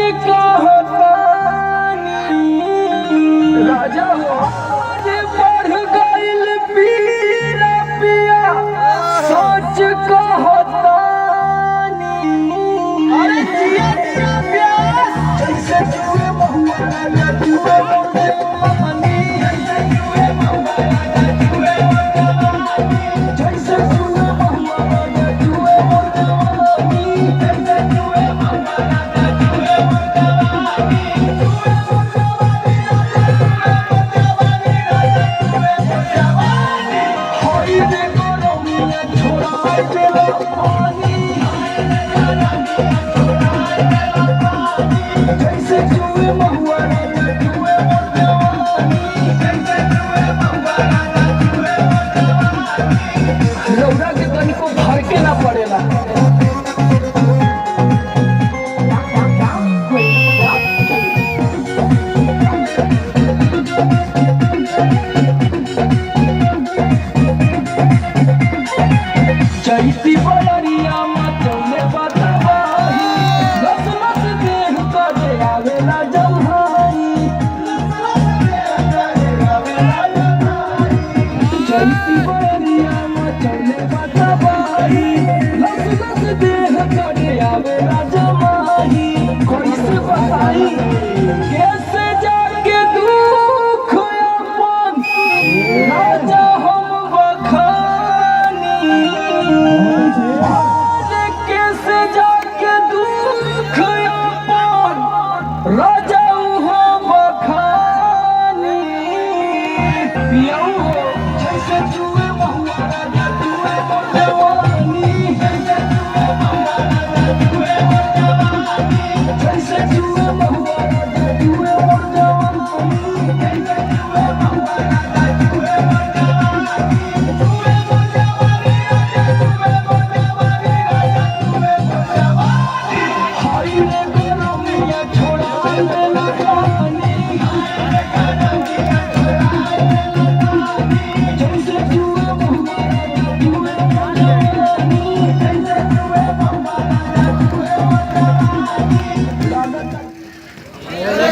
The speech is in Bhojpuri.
कहतानी राजा हो बढ़ गइल पीरा पिया सच कहतानी। अरे जिया जिया प्यास जैसे जुए महुआ राजा जुए मोटे पानी जैसे जुए महुआ राजा जुए मोटे पानी जैसे जुए महुआ राजा जुए मोटे पानी जैसे जुए महुआ राजा जुए मोटे पानी जुए मोटे पानी राजा जुए मोटे पानी होई रे गरमिया छोड़ा देला पानी जैसे जुए महुआ राजा जुए मोटे पानी जैसे जुए महुआ राजा जुए मोटे पानी रौरा के तनिको भड़के ना पड़ेला। चैती बलरिया मचौले बतवाही लस लस देह करे आवेला जम्हाई चैती बलरिया मचौले बतवाही लस लस देह करे आवेला जम्हाई कैसे बताई कैसे जाके दुख अपन राजा हम बखानी कैसे जाके दुख अपन राजा हम बखानी पियाऊ हो जैसे जुए महुआ राजा जुए मोटे पानी जैसे जुए महुआ राजा जुए मोटे पानी जैसे जुए महुआ राजा जुए मोटे पानी जैसे जुए महुआ राजा जुए मोटे पानी जुए मोटे पानी राजा जुए मोटे पानी राजा जुए मोटे पानी हाय रे गरमिया छोड़ा देला